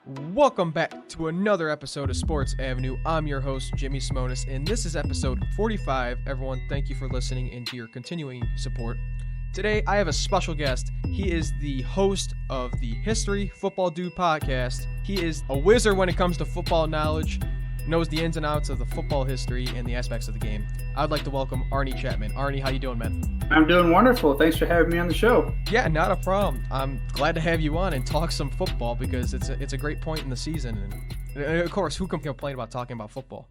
Welcome back to another episode of Sports Avenue. I'm your host, Jimmy Simonis, and this is episode 45. Everyone, thank you for listening and to your continuing support. Today, I have a special guest. He is the host of the History Football Dude podcast. He is a wizard when it comes to football knowledge, knows the ins and outs of the football history and the aspects of the game. I'd like to welcome Arnie Chapman. Arnie, how you doing, man? I'm doing wonderful. Thanks for having me on the show. Yeah, not a problem. I'm glad to have you on and talk some football because it's a great point in the season. And of course, who can complain about talking about football?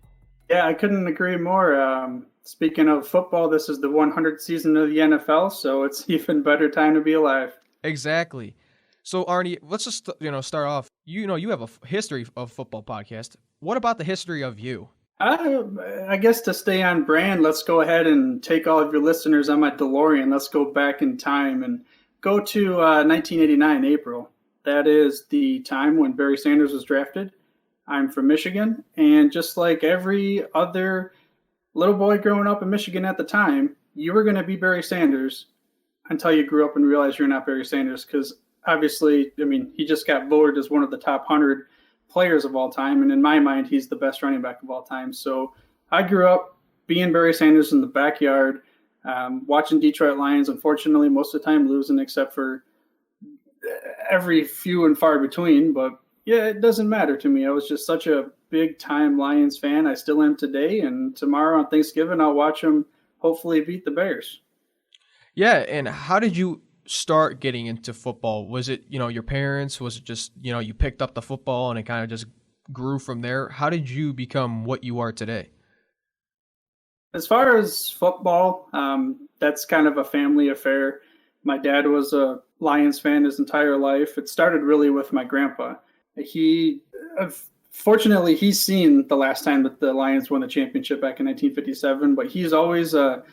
Yeah, I couldn't agree more. Speaking of football, this is the 100th season of the NFL, so it's even better time to be alive. Exactly. So, Arnie, let's just start off. You have a history of football podcast. What about the history of you? I guess to stay on brand, let's go ahead and take all of your listeners on my DeLorean. Let's go back in time and go to 1989, April. That is the time when Barry Sanders was drafted. I'm from Michigan, and just like every other little boy growing up in Michigan at the time, you were going to be Barry Sanders until you grew up and realized you're not Barry Sanders because obviously, he just got voted as one of the top 100 players of all time, and in my mind, he's the best running back of all time. So I grew up being Barry Sanders in the backyard, watching Detroit Lions, unfortunately, most of the time losing except for every few and far between. But yeah, it doesn't matter to me. I was just such a big-time Lions fan. I still am today, and tomorrow on Thanksgiving, I'll watch them hopefully beat the Bears. Yeah, and how did you start getting into football? Was it, your parents? Was it just, you picked up the football and it kind of just grew from there? How did you become what you are today? As far as football, that's kind of a family affair. My dad was a Lions fan his entire life. It started really with my grandpa. Fortunately, he's seen the last time that the Lions won the championship back in 1957, but he's always a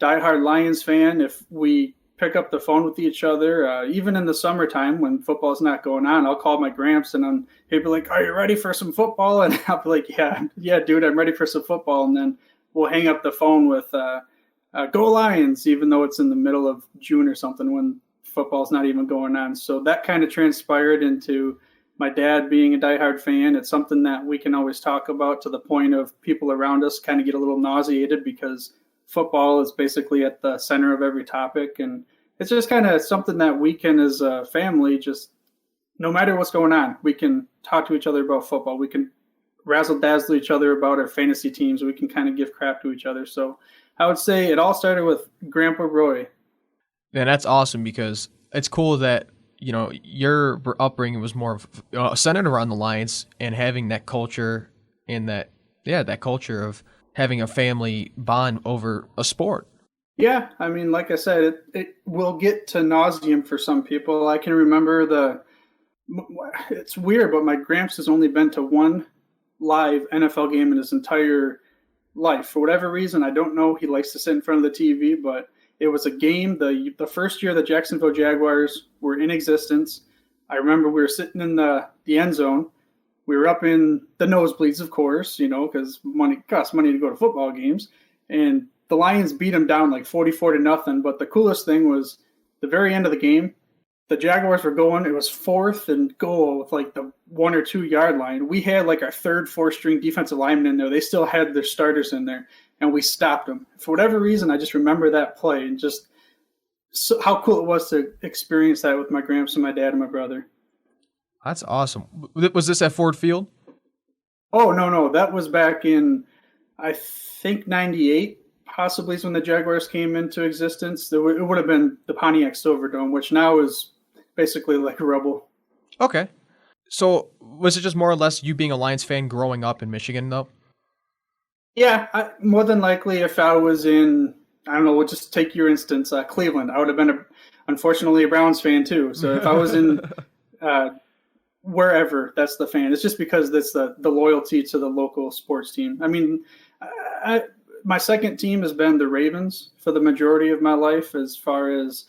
diehard Lions fan. If we pick up the phone with each other, even in the summertime when football's not going on, I'll call my gramps and he'll be like, "Are you ready for some football?" And I'll be like, yeah, dude, I'm ready for some football. And then we'll hang up the phone with "Go Lions," even though it's in the middle of June or something when football's not even going on. So that kind of transpired into my dad being a diehard fan. It's something that we can always talk about to the point of people around us kind of get a little nauseated because football is basically at the center of every topic. And it's just kind of something that we can, as a family, just no matter what's going on, we can talk to each other about football. We can razzle dazzle each other about our fantasy teams. We can kind of give crap to each other. So I would say it all started with Grandpa Roy. And that's awesome because it's cool that, your upbringing was more centered around the Lions and having that culture and that culture of having a family bond over a sport. Yeah, like I said, it will get to nauseum for some people. I can remember it's weird, but my gramps has only been to one live NFL game in his entire life. For whatever reason, I don't know. He likes to sit in front of the TV, but it was a game the first year the Jacksonville Jaguars were in existence. I remember we were sitting in the end zone. We were up in the nosebleeds, of course, because money costs money to go to football games. And the Lions beat them down like 44-0. But the coolest thing was the very end of the game, the Jaguars were going. It was 4th and goal with like the 1 or 2 yard line. We had like our 3rd, 4th string defensive lineman in there. They still had their starters in there, and we stopped them. For whatever reason, I just remember that play and just how cool it was to experience that with my gramps and my dad and my brother. That's awesome. Was this at Ford Field? Oh, no. That was back in, I think, 98, possibly is when the Jaguars came into existence. It would have been the Pontiac Silverdome, which now is basically like rubble. Okay. So was it just more or less you being a Lions fan growing up in Michigan, though? Yeah, more than likely if I was in, I don't know, we'll just take your instance, Cleveland, I would have been, unfortunately, a Browns fan too. So if I was in wherever, that's the fan. It's just because that's the loyalty to the local sports team. My second team has been the Ravens for the majority of my life, as far as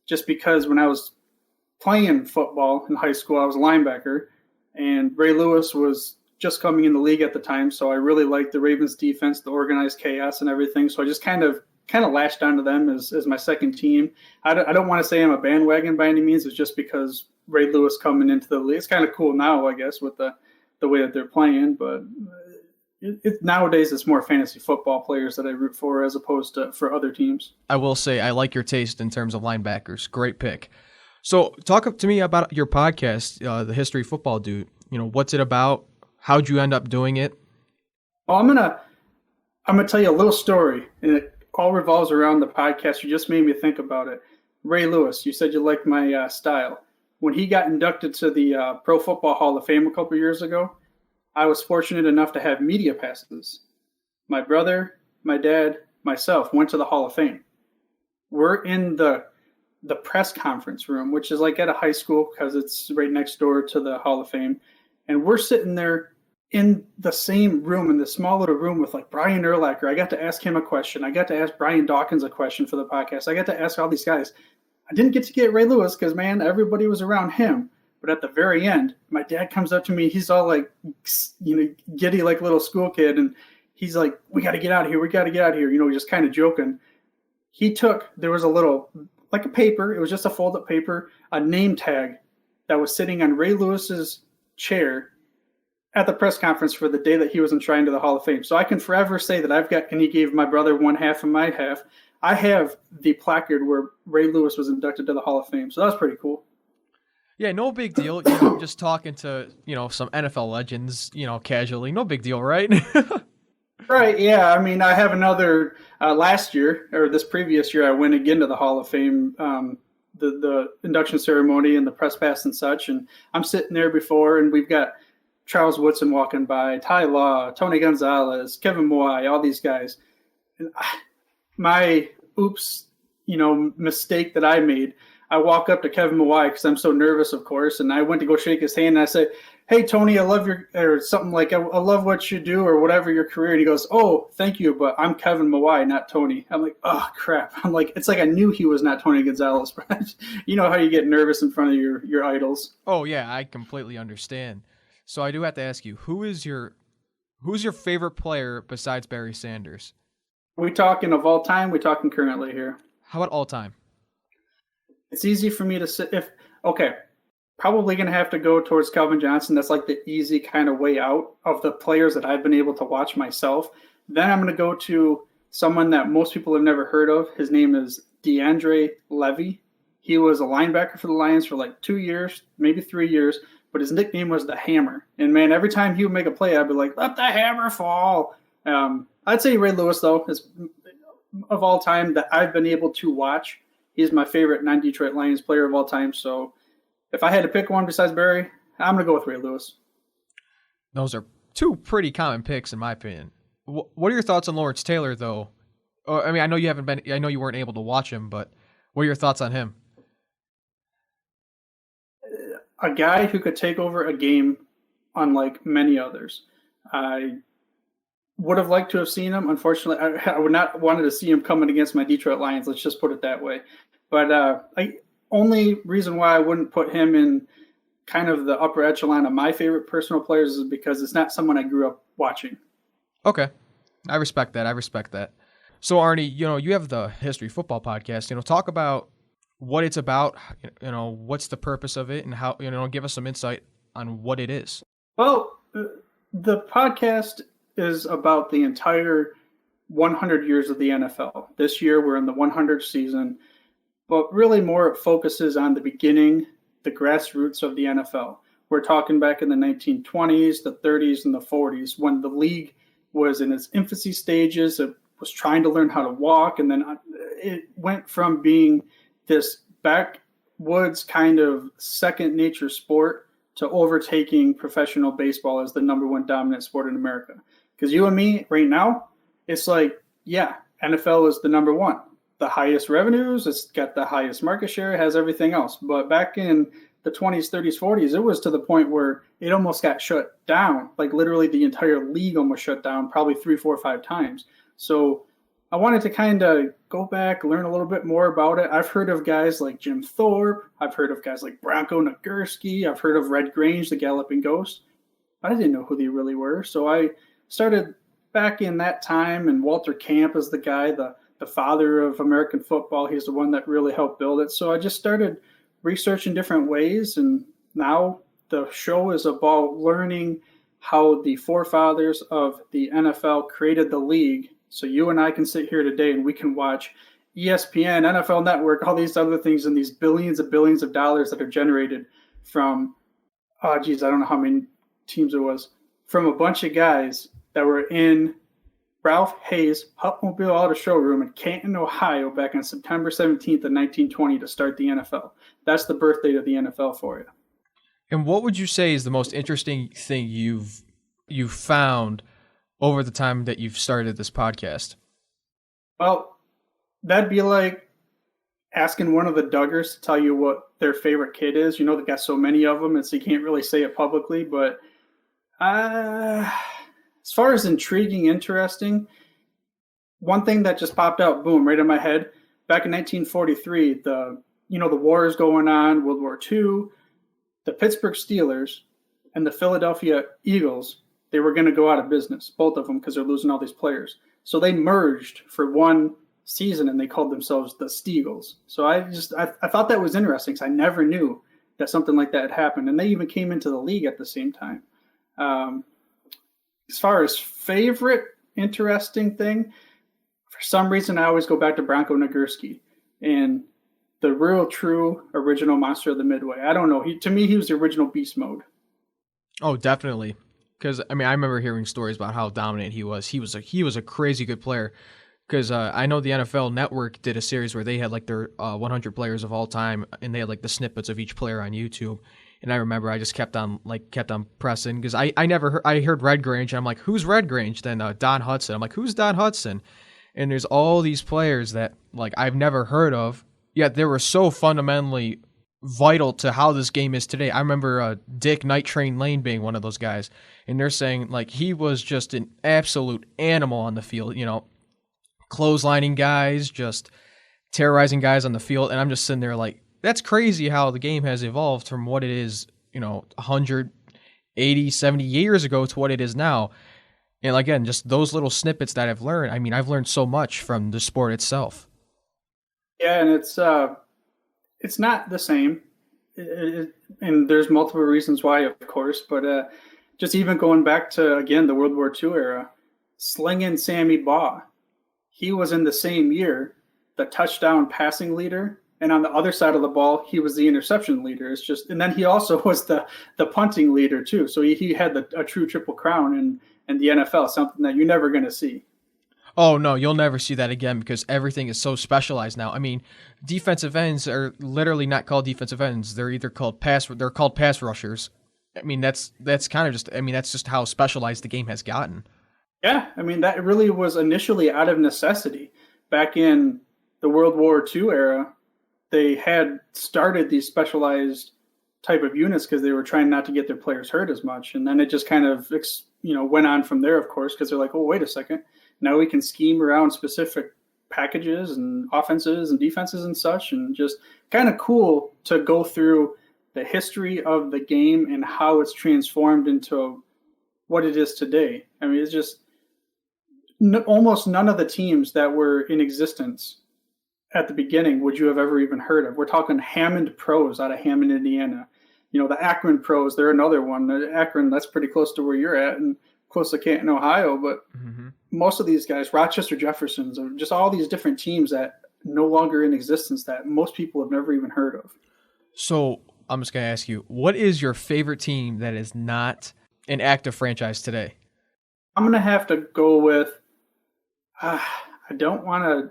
just because when I was playing football in high school, I was a linebacker, and Ray Lewis was just coming in the league at the time, so I really liked the Ravens defense, the organized chaos and everything. So I just kind of latched onto them as my second team. I don't want to say I'm a bandwagon by any means. It's just because Ray Lewis coming into the league. It's kind of cool now, I guess, with the way that they're playing. But nowadays it's more fantasy football players that I root for as opposed to for other teams. I will say I like your taste in terms of linebackers. Great pick. So talk to me about your podcast, the History Football Dude. What's it about? How'd you end up doing it? Well, I'm gonna tell you a little story, and it all revolves around the podcast. You just made me think about it. Ray Lewis, you said you liked my style. When he got inducted to the Pro Football Hall of Fame a couple years ago, I was fortunate enough to have media passes. My brother, my dad, myself went to the Hall of Fame. We're in the press conference room, which is like at a high school because it's right next door to the Hall of Fame. And we're sitting there in the same room, in this small little room with like Brian Urlacher. I got to ask him a question. I got to ask Brian Dawkins a question for the podcast. I got to ask all these guys. I didn't get to get Ray Lewis because, man, everybody was around him. But at the very end, my dad comes up to me. He's all like, giddy like little school kid. And he's like, we got to get out of here. We got to get out of here. Just kind of joking. There was a little, like a paper. It was just a folded paper, a name tag that was sitting on Ray Lewis's chair at the press conference for the day that he was enshrined to the Hall of Fame. So I can forever say that and he gave my brother one half and my half. I have the placard where Ray Lewis was inducted to the Hall of Fame. So that was pretty cool. Yeah, no big deal. Just talking to, some NFL legends, casually. No big deal, right? Right, yeah. I mean, I have another, last year, or this previous year, I went again to the Hall of Fame, the induction ceremony and the press pass and such. And I'm sitting there before, and we've got Charles Woodson walking by, Ty Law, Tony Gonzalez, Kevin Moai, all these guys. And my mistake that I made, I walk up to Kevin Moai because I'm so nervous, of course, and I went to go shake his hand, and I said, hey, Tony, I love or something like, I love what you do or whatever your career. And he goes, oh, thank you, but I'm Kevin Moai, not Tony. I'm like, oh, crap. I'm like, it's like I knew he was not Tony Gonzalez, but you know how you get nervous in front of your idols. Oh, yeah, I completely understand. So I do have to ask you, who's your favorite player besides Barry Sanders? We talking of all time? We talking currently here? How about all time? It's easy for me to say. Probably going to have to go towards Calvin Johnson. That's like the easy kind of way out of the players that I've been able to watch myself. Then I'm going to go to someone that most people have never heard of. His name is DeAndre Levy. He was a linebacker for the Lions for like 2 years, maybe 3 years, but his nickname was the Hammer. And, man, every time he would make a play, I'd be like, let the hammer fall. I'd say Ray Lewis, though, is of all time that I've been able to watch. He's my favorite non-Detroit Lions player of all time. So if I had to pick one besides Barry, I'm going to go with Ray Lewis. Those are two pretty common picks, in my opinion. What are your thoughts on Lawrence Taylor, though? I mean, I know you weren't able to watch him, but what are your thoughts on him? A guy who could take over a game unlike many others. I would have liked to have seen him. Unfortunately, I would not wanted to see him coming against my Detroit Lions. Let's just put it that way. But only reason why I wouldn't put him in kind of the upper echelon of my favorite personal players is because it's not someone I grew up watching. Okay. I respect that. So, Arnie, you have the History Football podcast. Talk about what it's about, what's the purpose of it, and how, give us some insight on what it is. Well, the podcast is about the entire 100 years of the NFL. This year, we're in the 100th season, but really more it focuses on the beginning, the grassroots of the NFL. We're talking back in the 1920s, the 30s, and the 40s, when the league was in its infancy stages. It was trying to learn how to walk, and then it went from being this backwoods kind of second nature sport to overtaking professional baseball as the number one dominant sport in America. Because you and me right now, it's like, yeah, NFL is the number one. The highest revenues, it's got the highest market share, it has everything else. But back in the 20s, 30s, 40s, it was to the point where it almost got shut down. Like literally the entire league almost shut down probably 3, 4, 5 times. So I wanted to kind of go back, learn a little bit more about it. I've heard of guys like Jim Thorpe. I've heard of guys like Bronco Nagurski. I've heard of Red Grange, the Galloping Ghost. But I didn't know who they really were. So I started back in that time, and Walter Camp is the guy, the father of American football. He's the one that really helped build it. So I just started research in different ways. And now the show is about learning how the forefathers of the NFL created the league. So you and I can sit here today and we can watch ESPN, NFL Network, all these other things, and these billions of dollars that are generated from, I don't know how many teams it was, from a bunch of guys that were in Ralph Hayes' Hupmobile Auto Showroom in Canton, Ohio, back on September 17th of 1920 to start the NFL. That's the birth date of the NFL for you. And what would you say is the most interesting thing you've found over the time that you've started this podcast? Well, that'd be like asking one of the Duggars to tell you what their favorite kid is. You know, they've got so many of them, and so you can't really say it publicly. But as far as intriguing, interesting, one thing that just popped out, boom, right in my head. Back in 1943, the war is going on, World War II. The Pittsburgh Steelers and the Philadelphia Eagles, they were going to go out of business, both of them, because they're losing all these players. So they merged for one season, and they called themselves the Steagles. So I thought that was interesting, because I never knew that something like that had happened. And they even came into the league at the same time. As far as favorite interesting thing, for some reason I always go back to Bronco Nagurski and the real, true, original monster of the Midway. I don't know. To me, he was the original beast mode. Oh, definitely. Because I remember hearing stories about how dominant he was. He was a crazy good player. Because I know the NFL Network did a series where they had like their 100 players of all time, and they had like the snippets of each player on YouTube. And I remember I just kept on pressing, because I heard Red Grange, and I'm like, who's Red Grange? Then Don Hudson. I'm like, who's Don Hudson? And there's all these players that like I've never heard of, yet they were so fundamentally vital to how this game is today. I remember Dick Night Train Lane being one of those guys, and they're saying like he was just an absolute animal on the field, clotheslining guys, just terrorizing guys on the field. And I'm just sitting there like, that's crazy how the game has evolved from what it is, 180, 70 years ago to what it is now. And again, just those little snippets that I've learned. I've learned so much from the sport itself. Yeah, and it's not the same. And there's multiple reasons why, of course, but just even going back to, again, the World War II era, Slingin' Sammy Baugh, he was in the same year the touchdown passing leader, and on the other side of the ball, he was the interception leader. It's just, and then he also was the punting leader too. So he had a true triple crown in the NFL, something that you're never going to see. Oh no, you'll never see that again, because everything is so specialized now. Defensive ends are literally not called defensive ends. They're either called pass rushers. That's kind of just, that's just how specialized the game has gotten. Yeah, that really was initially out of necessity. Back in the World War II era, they had started these specialized type of units because they were trying not to get their players hurt as much. And then it just kind of, went on from there, of course, because they're like, oh, wait a second. Now we can scheme around specific packages and offenses and defenses and such, and just kind of cool to go through the history of the game and how it's transformed into what it is today. It's just almost none of the teams that were in existence at the beginning would you have ever even heard of. We're talking Hammond Pros out of Hammond, Indiana. The Akron Pros, they're another one. Akron, that's pretty close to where you're at and close to Canton, Ohio. But most of these guys, Rochester Jeffersons, are just all these different teams that no longer in existence that most people have never even heard of. So I'm just going to ask you, what is your favorite team that is not an active franchise today? I'm going to have to go with, I don't want to,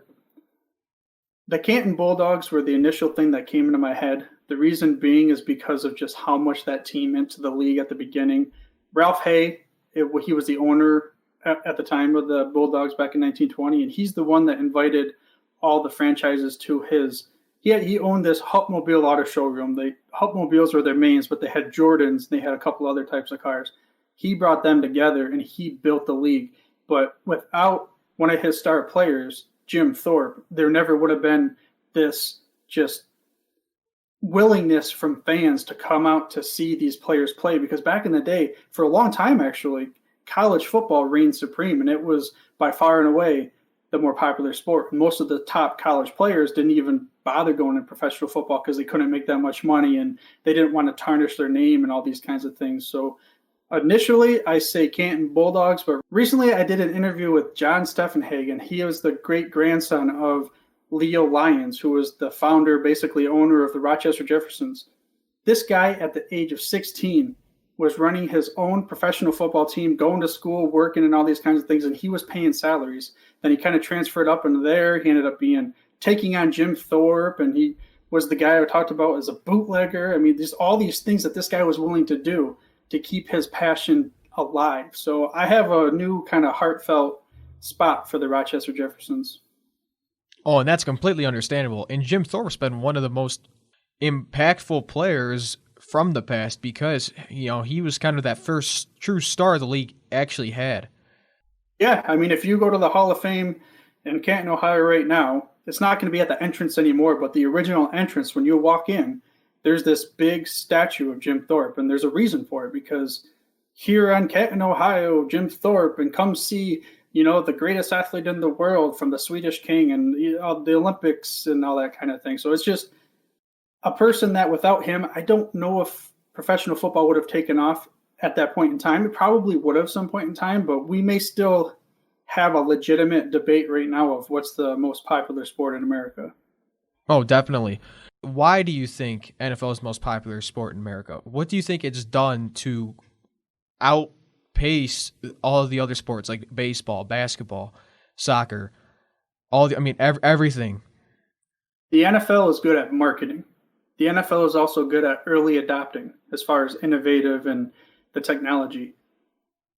the Canton Bulldogs were the initial thing that came into my head. The reason being is because of just how much that team meant to the league at the beginning. Ralph Hay, he was the owner at the time of the Bulldogs back in 1920, and he's the one that invited all the franchises to his. He owned this Hupmobile Auto Showroom. The Hupmobiles were their mains, but they had Jordans. They had a couple other types of cars. He brought them together, and he built the league. But without one of his star players, Jim Thorpe, there never would have been this just willingness from fans to come out to see these players play, because back in the day, for a long time actually, college football reigned supreme, and it was by far and away the more popular sport. Most of the top college players didn't even bother going in professional football because they couldn't make that much money and they didn't want to tarnish their name and all these kinds of things. So initially, I say Canton Bulldogs, but recently I did an interview with John Steffenhagen. He was the great-grandson of Leo Lyons, who was the founder, basically owner of the Rochester Jeffersons. This guy, at the age of 16, was running his own professional football team, going to school, working, and all these kinds of things, and he was paying salaries. Then he kind of transferred up into there. He ended up taking on Jim Thorpe, and he was the guy I talked about as a bootlegger. I mean, there's all these things that this guy was willing to do to keep his passion alive. So I have a new kind of heartfelt spot for the Rochester Jeffersons. Oh, and that's completely understandable. And Jim Thorpe's been one of the most impactful players from the past because, he was kind of that first true star the league actually had. Yeah, I mean, if you go to the Hall of Fame in Canton, Ohio right now, it's not going to be at the entrance anymore, but the original entrance, when you walk in, there's this big statue of Jim Thorpe, and there's a reason for it, because here on Canton, Ohio, Jim Thorpe, and come see, the greatest athlete in the world from the Swedish King and the Olympics and all that kind of thing. So it's just a person that without him, I don't know if professional football would have taken off at that point in time. It probably would have some point in time, but we may still have a legitimate debate right now of what's the most popular sport in America. Oh, definitely. Why do you think NFL is the most popular sport in America? What do you think it's done to outpace all of the other sports like baseball, basketball, soccer, everything? The NFL is good at marketing. The NFL is also good at early adopting as far as innovative and the technology.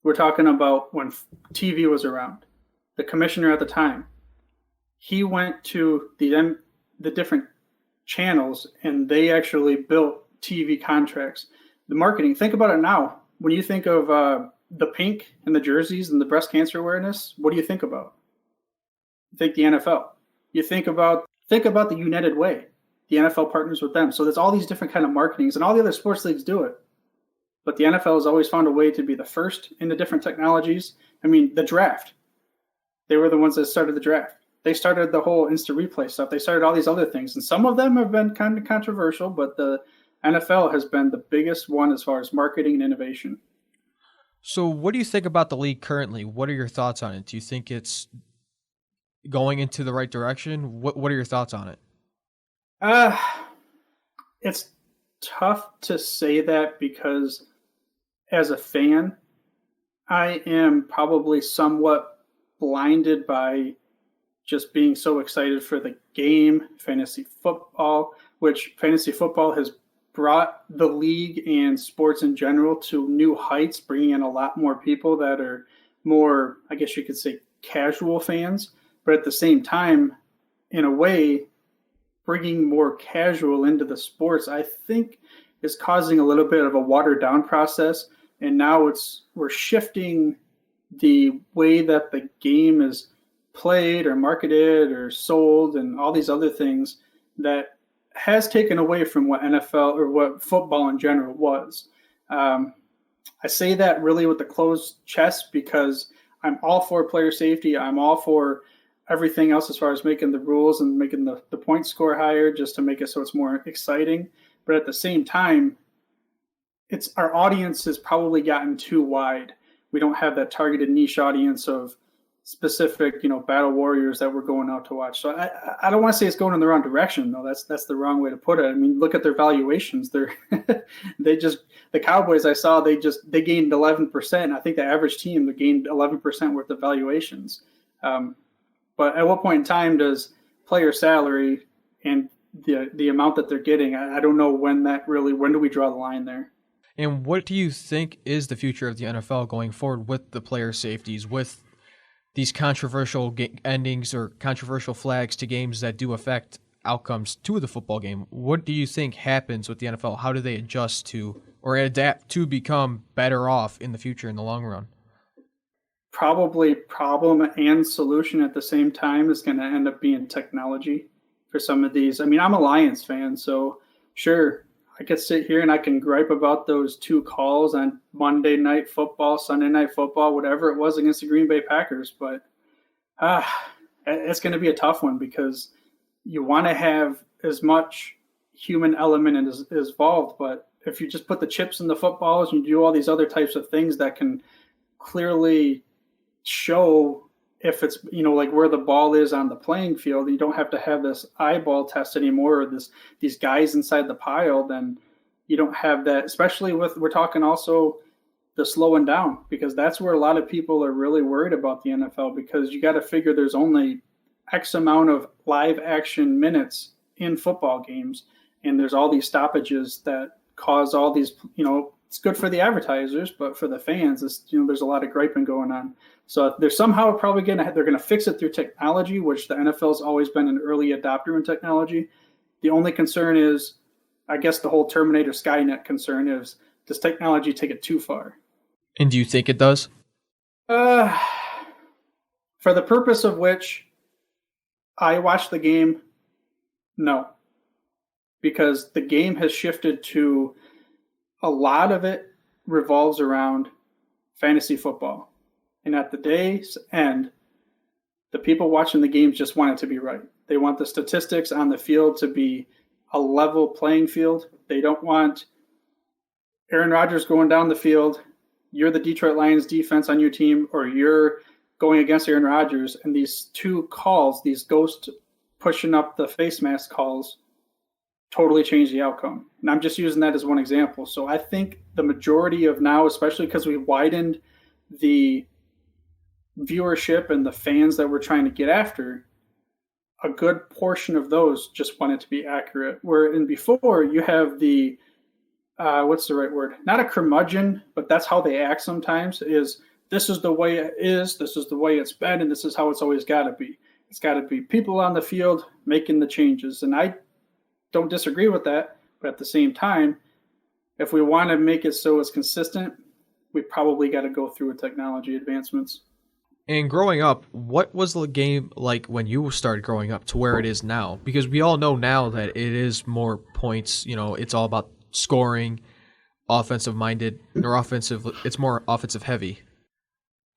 We're talking about when TV was around. The commissioner at the time, he went to the different channels and they actually built TV contracts. The marketing, think about it now. When you think of the pink and the jerseys and the breast cancer awareness, what do you think about? You think the NFL. You think about the United Way. The NFL partners with them. So there's all these different kind of marketings, and all the other sports leagues do it. But the NFL has always found a way to be the first in the different technologies. I mean, the draft. They were the ones that started the draft. They started the whole instant replay stuff. They started all these other things. And some of them have been kind of controversial, but the NFL has been the biggest one as far as marketing and innovation. So what do you think about the league currently? What are your thoughts on it? Do you think it's going into the right direction? What are your thoughts on it? It's tough to say that because as a fan, I am probably somewhat blinded by just being so excited for the game, fantasy football, which fantasy football has brought the league and sports in general to new heights, bringing in a lot more people that are more, I guess you could say, casual fans. But at the same time, in a way, bringing more casual into the sports, I think, is causing a little bit of a watered down process. And now we're shifting the way that the game is played or marketed or sold and all these other things that has taken away from what NFL or what football in general was. I say that really with the closed chest because I'm all for player safety. I'm all for everything else as far as making the rules and making the point score higher just to make it so it's more exciting. But at the same time, our audience has probably gotten too wide. We don't have that targeted niche audience of specific, battle warriors that we're going out to watch. So I don't want to say it's going in the wrong direction, though. That's the wrong way to put it. I mean, look at their valuations. The Cowboys I saw, they gained 11%. I think the average team, they gained 11% worth of valuations. But at what point in time does player salary and the amount that they're getting, I don't know when do we draw the line there? And what do you think is the future of the NFL going forward with the player safeties, with these controversial endings or controversial flags to games that do affect outcomes to the football game? What do you think happens with the NFL? How do they adjust to or adapt to become better off in the future in the long run? Probably problem and solution at the same time is going to end up being technology for some of these. I mean, I'm a Lions fan, so sure, I could sit here and I can gripe about those two calls on Monday Night Football, Sunday Night Football, whatever it was against the Green Bay Packers. But it's going to be a tough one because you want to have as much human element is involved. But if you just put the chips in the footballs and you do all these other types of things that can clearly show if it's, like where the ball is on the playing field, you don't have to have this eyeball test anymore, or these guys inside the pile, then you don't have that, especially we're talking also the slowing down, because that's where a lot of people are really worried about the NFL, because you got to figure there's only X amount of live action minutes in football games, and there's all these stoppages that cause all these, it's good for the advertisers, but for the fans, there's a lot of griping going on. So they're somehow probably they're going to fix it through technology, which the NFL's always been an early adopter in technology. The only concern is, I guess the whole Terminator Skynet concern is, does technology take it too far? And do you think it does? For the purpose of which I watched the game, no. Because the game has shifted to, a lot of it revolves around fantasy football. And at the day's end, the people watching the games just want it to be right. They want the statistics on the field to be a level playing field. They don't want Aaron Rodgers going down the field, you're the Detroit Lions defense on your team, or you're going against Aaron Rodgers, and these two calls, these ghost pushing up the face mask calls, totally change the outcome. And I'm just using that as one example. So I think the majority of now, especially because we widened the viewership and the fans that we're trying to get after, a good portion of those just want it to be accurate. Where in before, you have the, what's the right word? Not a curmudgeon, but that's how they act sometimes, is this is the way it is, this is the way it's been, and this is how it's always got to be. It's got to be people on the field making the changes. And I don't disagree with that, but at the same time, if we want to make it so it's consistent, we probably got to go through with technology advancements. And growing up, what was the game like when you started growing up to where it is now? Because we all know now that it is more points, it's all about scoring, offensive minded, or offensive, it's more offensive heavy.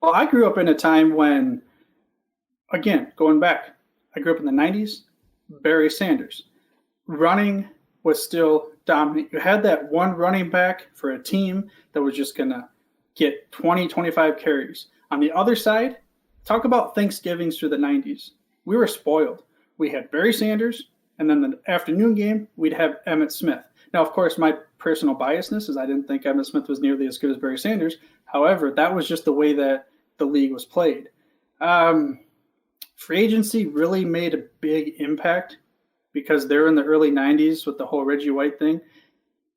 Well, I grew up in a time when, again, going back, I grew up in the 90s, Barry Sanders. Running was still dominant. You had that one running back for a team that was just going to get 20, 25 carries. On the other side, talk about Thanksgivings through the 90s. We were spoiled. We had Barry Sanders, and then the afternoon game, we'd have Emmitt Smith. Now, of course, my personal biasness is I didn't think Emmitt Smith was nearly as good as Barry Sanders. However, that was just the way that the league was played. Free agency really made a big impact because they're in the early 90s with the whole Reggie White thing.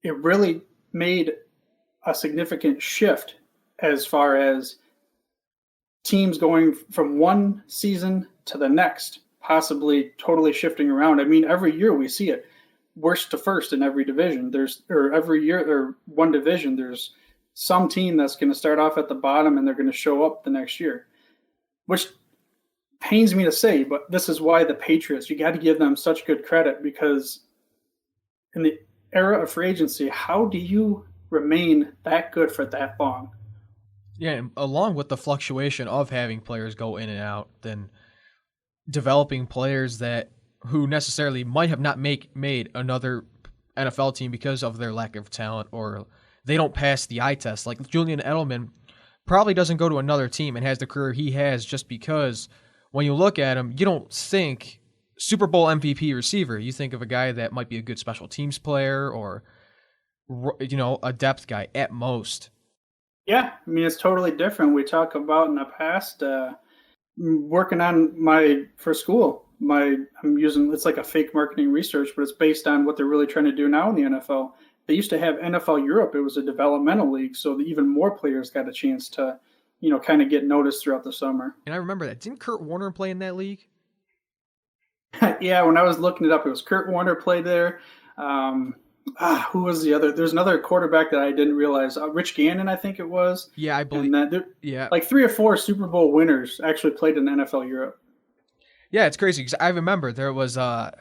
It really made a significant shift as far as teams going from one season to the next, possibly totally shifting around. I mean, every year we see it, worst to first in every division. Every year or one division, there's some team that's going to start off at the bottom and they're going to show up the next year, which pains me to say, but this is why the Patriots, you got to give them such good credit, because in the era of free agency, how do you remain that good for that long? Yeah, and along with the fluctuation of having players go in and out, then developing players who necessarily might have not made another NFL team because of their lack of talent, or they don't pass the eye test. Like Julian Edelman probably doesn't go to another team and has the career he has just because when you look at him, you don't think Super Bowl MVP receiver. You think of a guy that might be a good special teams player or, a depth guy at most. Yeah, I mean, it's totally different. We talk about in the past working on for school. I'm using, it's like a fake marketing research, but it's based on what they're really trying to do now in the NFL. They used to have NFL Europe. It was a developmental league, so that even more players got a chance to, kind of get noticed throughout the summer. And I remember that. Didn't Kurt Warner play in that league? Yeah, when I was looking it up, it was Kurt Warner played there. Who was the other? There's another quarterback that I didn't realize. Rich Gannon, I think it was. Yeah, I believe. Yeah, like 3 or 4 Super Bowl winners actually played in NFL Europe. Yeah, it's crazy because I remember there was I'm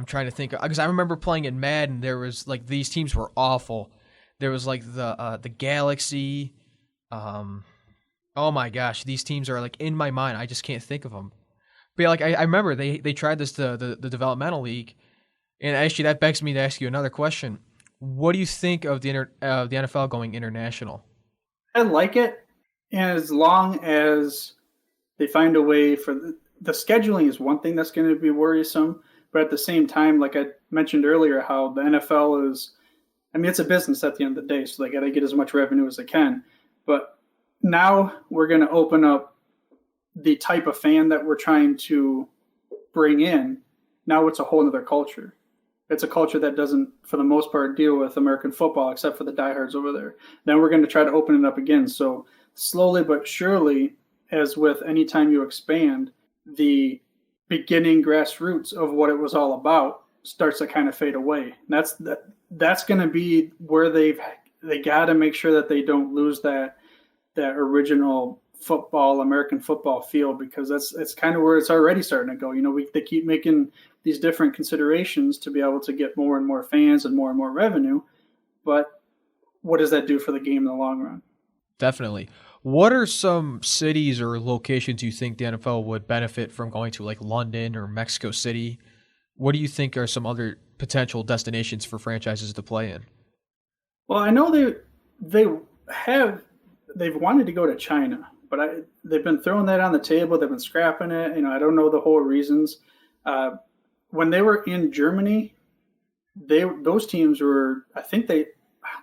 trying to think, because I remember playing in Madden. There was like these teams were awful. There was like the Galaxy. Oh my gosh, these teams are like in my mind. I just can't think of them. But yeah, like I remember they tried this the developmental league, and actually that begs me to ask you another question. What do you think of the NFL going international? I like it as long as they find a way for the scheduling is one thing that's going to be worrisome, but at the same time, like I mentioned earlier, how the NFL is, I mean, it's a business at the end of the day, so they got to get as much revenue as they can. But now we're going to open up the type of fan that we're trying to bring in. Now it's a whole other culture. It's a culture that doesn't, for the most part, deal with American football, except for the diehards over there. Then we're going to try to open it up again. So slowly but surely, as with any time you expand, the beginning grassroots of what it was all about starts to kind of fade away. That's going to be where they got to make sure that they don't lose that original football, American football feel, because it's kind of where it's already starting to go. They keep making these different considerations to be able to get more and more fans and more revenue, but what does that do for the game in the long run? Definitely. What are some cities or locations you think the NFL would benefit from going to, like London or Mexico City? What do you think are some other potential destinations for franchises to play in? Well, I know they've wanted to go to China, but they've been throwing that on the table. They've been scrapping it. I don't know the whole reasons. When they were in Germany, those teams were, I think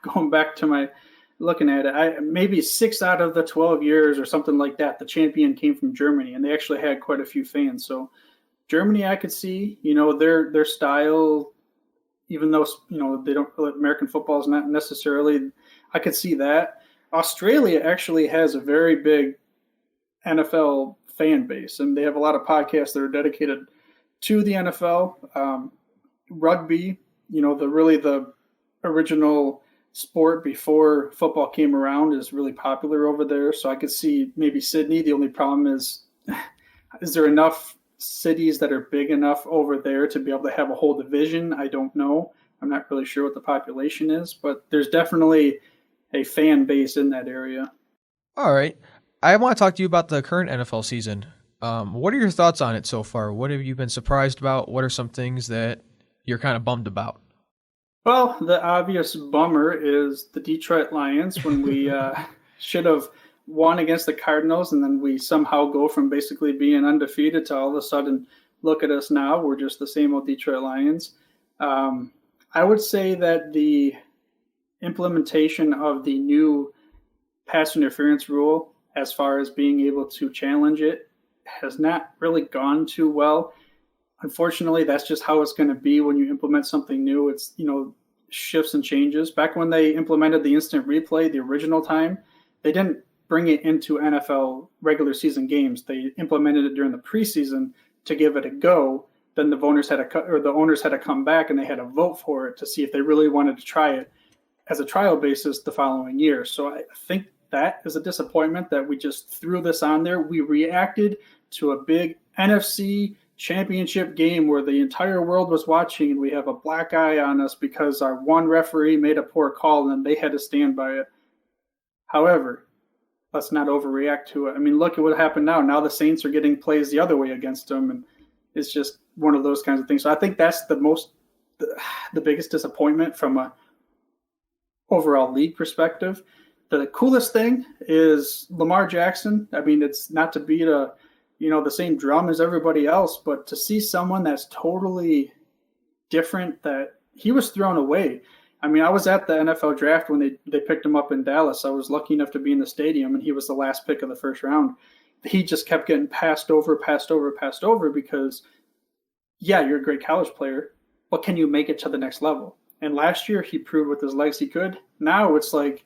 going back to my looking at it, maybe 6 out of the 12 years or something like that, the champion came from Germany, and they actually had quite a few fans. So Germany, I could see, their style, even though, they don't, American football is not necessarily, I could see that. Australia actually has a very big NFL fan base, and they have a lot of podcasts that are dedicated to the NFL. Rugby, the original sport before football came around, is really popular over there. So I could see maybe Sydney. The only problem is there enough cities that are big enough over there to be able to have a whole division? I don't know. I'm not really sure what the population is, but there's definitely a fan base in that area. All right. I want to talk to you about the current NFL season. What are your thoughts on it so far? What have you been surprised about? What are some things that you're kind of bummed about? Well, the obvious bummer is the Detroit Lions, when we should have won against the Cardinals, and then we somehow go from basically being undefeated to all of a sudden, look at us now, we're just the same old Detroit Lions. I would say that the implementation of the new pass interference rule, as far as being able to challenge it, has not really gone too well. Unfortunately, that's just how it's going to be when you implement something new. It's, shifts and changes. Back when they implemented the instant replay, the original time, they didn't bring it into NFL regular season games. They implemented it during the preseason to give it a go. Then the owners had to come back and they had to vote for it to see if they really wanted to try it as a trial basis the following year. So I think that is a disappointment that we just threw this on there. We reacted to a big NFC championship game where the entire world was watching, and we have a black eye on us because our one referee made a poor call and they had to stand by it. However, let's not overreact to it. I mean, look at what happened now. Now the Saints are getting plays the other way against them, and it's just one of those kinds of things. So I think that's the biggest disappointment from a overall league perspective. The coolest thing is Lamar Jackson. I mean, it's not to beat the same drum as everybody else, but to see someone that's totally different, that he was thrown away. I mean, I was at the NFL draft when they picked him up in Dallas. I was lucky enough to be in the stadium, and he was the last pick of the first round. He just kept getting passed over because, yeah, you're a great college player, but can you make it to the next level? And last year he proved with his legs he could. Now it's like,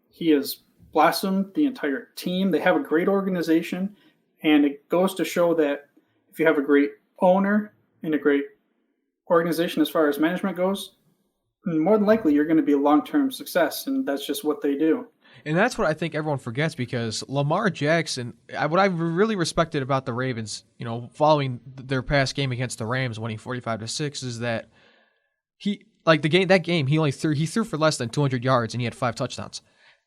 he has blossomed the entire team. They have a great organization, and it goes to show that if you have a great owner and a great organization as far as management goes, more than likely you're going to be a long-term success, and that's just what they do. And that's what I think everyone forgets, because Lamar Jackson, what I really respected about the Ravens, following their past game against the Rams, winning 45-6, is that he only threw for less than 200 yards and he had 5 touchdowns.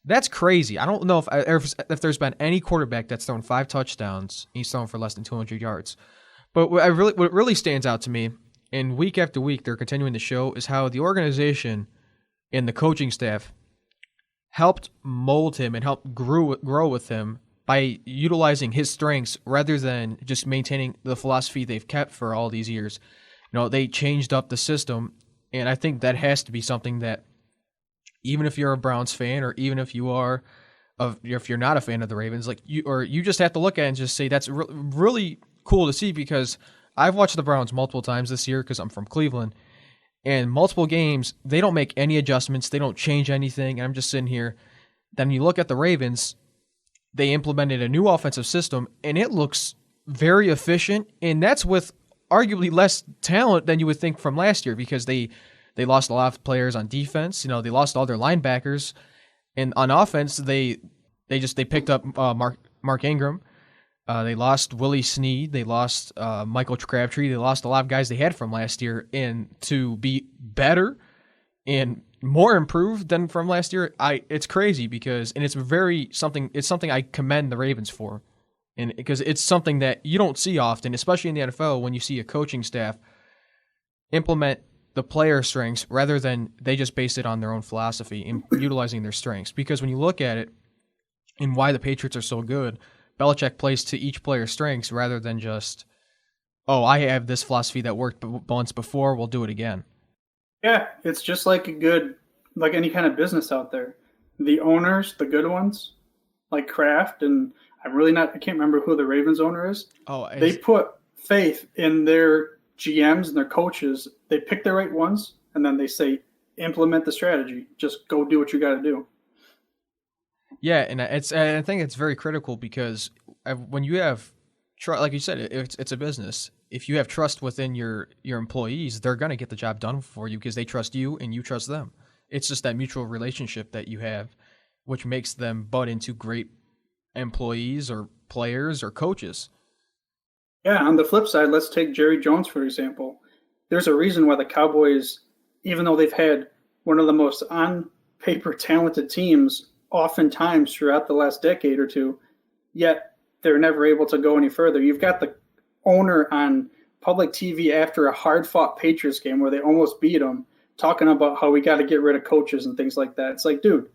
That's crazy. I don't know if there's been any quarterback that's thrown 5 touchdowns. He's thrown for less than 200 yards. But what really stands out to me, and week after week they're continuing to show, is how the organization and the coaching staff helped mold him and helped grow with him by utilizing his strengths rather than just maintaining the philosophy they've kept for all these years. They changed up the system, and I think that has to be something that, even if you're a Browns fan, or even if you're not a fan of the Ravens, you just have to look at it and just say that's really cool to see, because I've watched the Browns multiple times this year because I'm from Cleveland, and multiple games they don't make any adjustments, they don't change anything, and I'm just sitting here. Then you look at the Ravens, they implemented a new offensive system, and it looks very efficient, and that's with arguably less talent than you would think from last year, because they lost a lot of players on defense. They lost all their linebackers, and on offense they picked up Mark Ingram. They lost Willie Snead. They lost Michael Crabtree. They lost a lot of guys they had from last year, and to be better and more improved than from last year, it's crazy, because it's something I commend the Ravens for, and because it's something that you don't see often, especially in the NFL, when you see a coaching staff implement the player strengths rather than they just base it on their own philosophy and utilizing their strengths. Because when you look at it and why the Patriots are so good, Belichick plays to each player's strengths rather than just, I have this philosophy that worked once before, we'll do it again. Yeah, it's just like any kind of business out there. The owners, the good ones, like Kraft, and I can't remember who the Ravens owner is. They put faith in their GMs and their coaches. They pick the right ones, and then they say, implement the strategy. Just go do what you got to do. Yeah, and I think it's very critical, because when you have, like you said, it's a business. If you have trust within your employees, they're going to get the job done for you because they trust you and you trust them. It's just that mutual relationship that you have, which makes them bud into great employees or players or coaches. Yeah, on the flip side, let's take Jerry Jones, for example. There's a reason why the Cowboys, even though they've had one of the most on-paper talented teams oftentimes throughout the last decade or two, yet they're never able to go any further. You've got the owner on public TV after a hard-fought Patriots game where they almost beat them, talking about how we got to get rid of coaches and things like that. It's like, dude,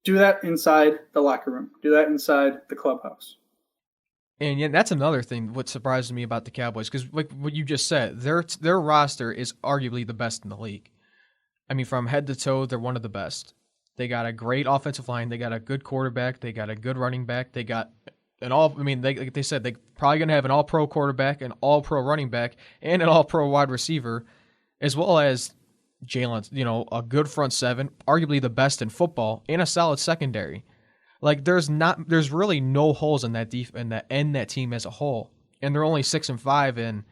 do that inside the locker room. Do that inside the clubhouse. And yeah, that's another thing what surprises me about the Cowboys, because like what you just said, their roster is arguably the best in the league. I mean, from head to toe, they're one of the best. They got a great offensive line. They got a good quarterback. They got a good running back. They got like they said, they're probably going to have an all-pro quarterback, an all-pro running back, and an all-pro wide receiver, as well as Jalen, a good front seven, arguably the best in football, and a solid secondary. Like there's really no holes in that that team as a whole, and they're only 6-5, and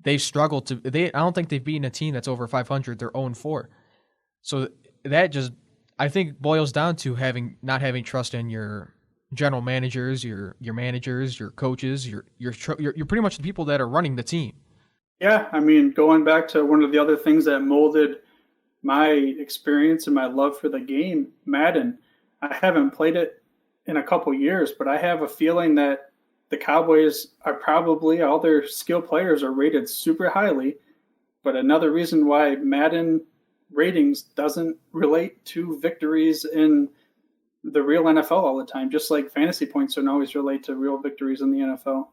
they've struggled to. I don't think they've beaten a team that's over 500. They're 0-4, so that just I think boils down to not having trust in your general managers, your managers, your coaches, you're pretty much the people that are running the team. Yeah, I mean, going back to one of the other things that molded my experience and my love for the game, Madden. I haven't played it in a couple years, but I have a feeling that the Cowboys are probably, all their skill players are rated super highly. But another reason why Madden ratings doesn't relate to victories in the real NFL all the time, just like fantasy points don't always relate to real victories in the NFL.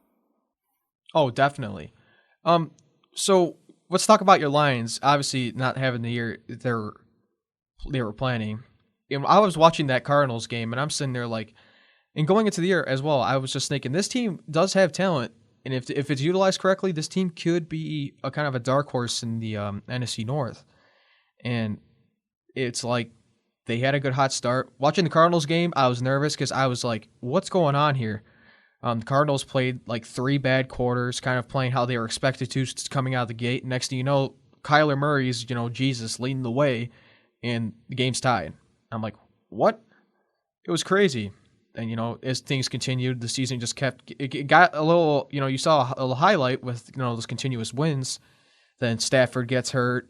Oh, definitely. So let's talk about your Lions. Obviously, not having the year they were planning. And I was watching that Cardinals game, and I'm sitting there and going into the year as well, I was just thinking this team does have talent, and if it's utilized correctly, this team could be a kind of a dark horse in the NFC North. And it's like they had a good hot start. Watching the Cardinals game, I was nervous because I was like, what's going on here? The Cardinals played 3 bad quarters, kind of playing how they were expected to coming out of the gate. Next thing you know, Kyler Murray's, Jesus leading the way, and the game's tied. I'm like, what? It was crazy. And, as things continued, the season just it got a little, you saw a little highlight with, those continuous wins. Then Stafford gets hurt.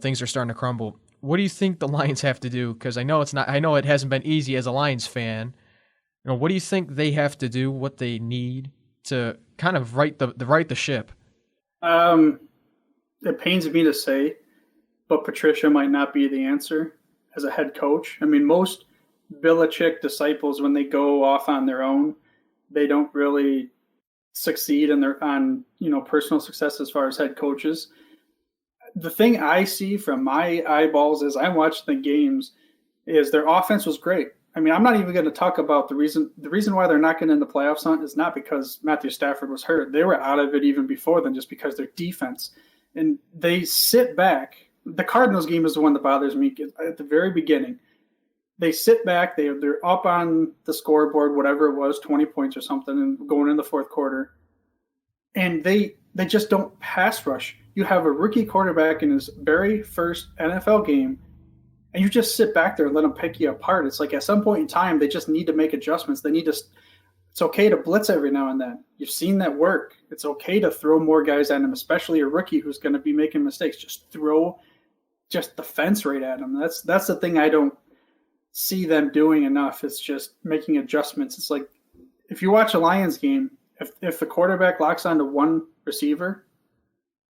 Things are starting to crumble. what do you think the Lions have to do? Because I know it hasn't been easy as a Lions fan. What do you think they have to do? What they need to kind of right the ship? It pains me to say, but Patricia might not be the answer as a head coach. I mean, most Belichick disciples, when they go off on their own, they don't really succeed on personal success as far as head coaches. The thing I see from my eyeballs as I'm watching the games is their offense was great. I mean, I'm not even going to talk about the reason why they're not getting in the playoffs hunt is not because Matthew Stafford was hurt. They were out of it even before then, just because their defense. And they sit back. The Cardinals game is the one that bothers me at the very beginning. They sit back. They're up on the scoreboard, whatever it was, 20 points or something, and going in the fourth quarter. And they just don't pass rush. You have a rookie quarterback in his very first NFL game, and you just sit back there and let them pick you apart. It's like at some point in time, they just need to make adjustments. It's okay to blitz every now and then. You've seen that work. It's okay to throw more guys at him, especially a rookie who's going to be making mistakes. Just throw the fence right at him. That's the thing I don't see them doing enough. It's just making adjustments. It's like if you watch a Lions game, if the quarterback locks onto one receiver,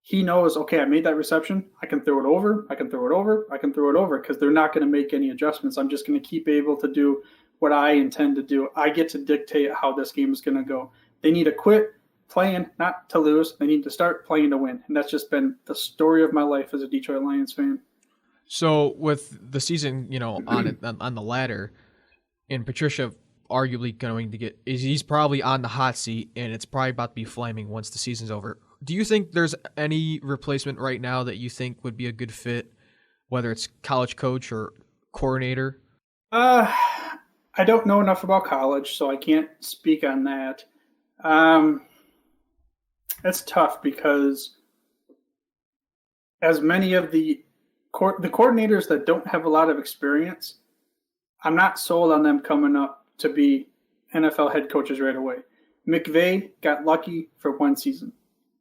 he knows, okay, I made that reception. I can throw it over. I can throw it over. I can throw it over because they're not going to make any adjustments. I'm just going to keep able to do what I intend to do. I get to dictate how this game is going to go. They need to quit playing not to lose. They need to start playing to win. And that's just been the story of my life as a Detroit Lions fan. So with the season, on the ladder, and Patricia arguably going to he's probably on the hot seat, and it's probably about to be flaming once the season's over. Do you think there's any replacement right now that you think would be a good fit, whether it's college coach or coordinator? I don't know enough about college, so I can't speak on that. It's tough because as many of the coordinators that don't have a lot of experience, I'm not sold on them coming up to be NFL head coaches right away. McVay got lucky for one season.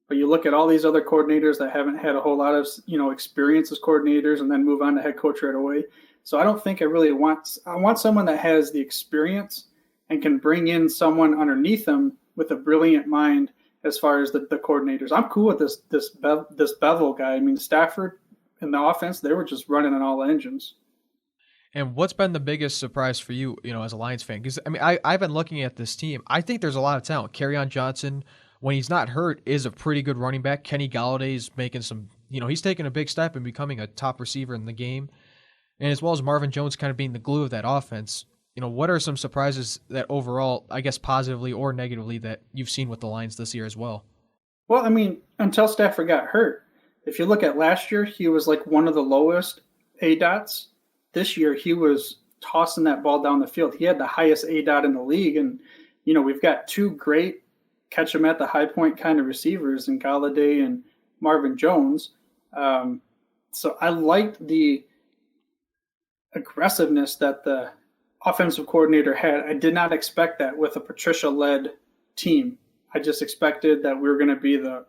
But you look at all these other coordinators that haven't had a whole lot of, experience as coordinators and then move on to head coach right away. So I don't think I want someone that has the experience and can bring in someone underneath them with a brilliant mind as far as the coordinators. I'm cool with this Bevel guy. I mean, Stafford and the offense, they were just running on all engines. And what's been the biggest surprise for you, as a Lions fan? Because, I've been looking at this team. I think there's a lot of talent. Kerryon Johnson, when he's not hurt, is a pretty good running back. Kenny Galladay is making some, he's taking a big step in becoming a top receiver in the game. And as well as Marvin Jones kind of being the glue of that offense. What are some surprises that overall, I guess positively or negatively, that you've seen with the Lions this year as well? Well, until Stafford got hurt, if you look at last year, he was like one of the lowest ADOTs. This year, he was tossing that ball down the field. He had the highest ADOT in the league. And, we've got two great catch him at the high point kind of receivers in Galladay and Marvin Jones. So I liked the aggressiveness that the offensive coordinator had. I did not expect that with a Patricia-led team. I just expected that we were going to be the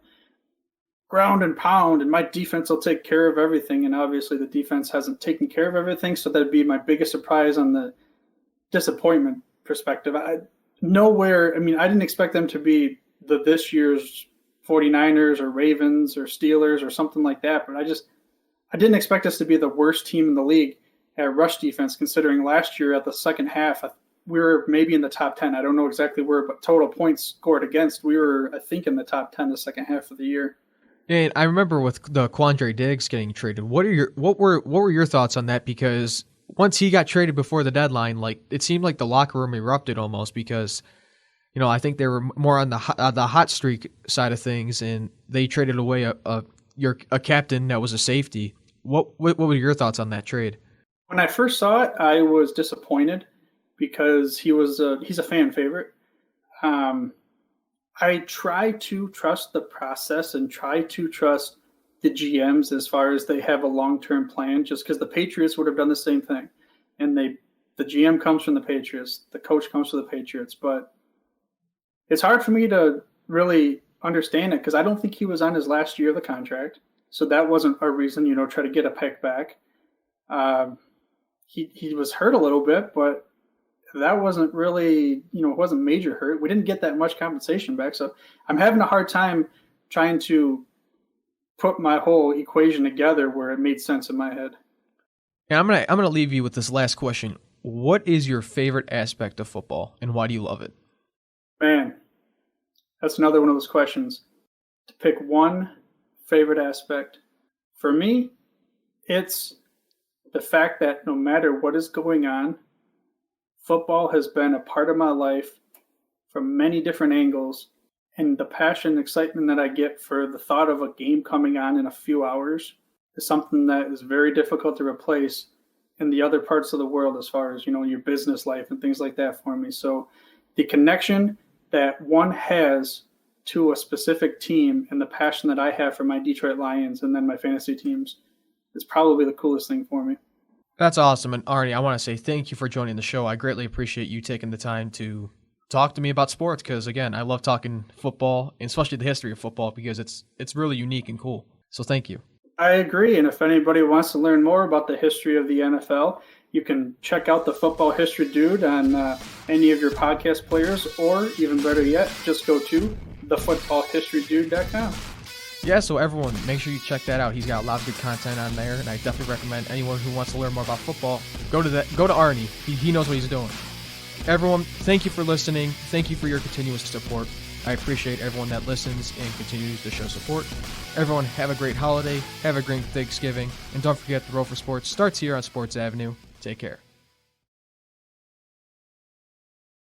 ground and pound, and my defense will take care of everything. And obviously the defense hasn't taken care of everything, so that'd be my biggest surprise on the disappointment perspective. I didn't expect them to be this year's 49ers or Ravens or Steelers or something like that, but I didn't expect us to be the worst team in the league at rush defense, considering last year at the second half, we were maybe in the top 10. I don't know exactly where, but total points scored against, we were, I think, in the top 10 the second half of the year. And I remember with the Quandre Diggs getting traded, what were your thoughts on that? Because once he got traded before the deadline, it seemed like the locker room erupted almost because, I think they were more on the hot streak side of things, and they traded away a captain that was a safety. What were your thoughts on that trade? When I first saw it, I was disappointed because he's a fan favorite. I try to trust the process and try to trust the GMs as far as they have a long-term plan, just because the Patriots would have done the same thing. And the GM comes from the Patriots, the coach comes from the Patriots, but it's hard for me to really understand it because I don't think he was on his last year of the contract. So that wasn't a reason, try to get a pick back. He was hurt a little bit, but that wasn't really, it wasn't major hurt. We didn't get that much compensation back. So I'm having a hard time trying to put my whole equation together where it made sense in my head. And I'm gonna leave you with this last question. What is your favorite aspect of football, and why do you love it? Man, that's another one of those questions. To pick one favorite aspect, for me, it's the fact that no matter what is going on, football has been a part of my life from many different angles, and the passion and excitement that I get for the thought of a game coming on in a few hours is something that is very difficult to replace in the other parts of the world as far as, your business life and things like that for me. So the connection that one has to a specific team and the passion that I have for my Detroit Lions and then my fantasy teams is probably the coolest thing for me. That's awesome. And Arnie, I want to say thank you for joining the show. I greatly appreciate you taking the time to talk to me about sports because, again, I love talking football, and especially the history of football, because it's really unique and cool. So thank you. I agree. And if anybody wants to learn more about the history of the NFL, you can check out the Football History Dude on any of your podcast players, or even better yet, just go to thefootballhistorydude.com. Yeah, so everyone, make sure you check that out. He's got a lot of good content on there, and I definitely recommend anyone who wants to learn more about football, go to Arnie. He knows what he's doing. Everyone, thank you for listening. Thank you for your continuous support. I appreciate everyone that listens and continues to show support. Everyone, have a great holiday, have a great Thanksgiving, and don't forget the Roll for Sports starts here on Sports Avenue. Take care.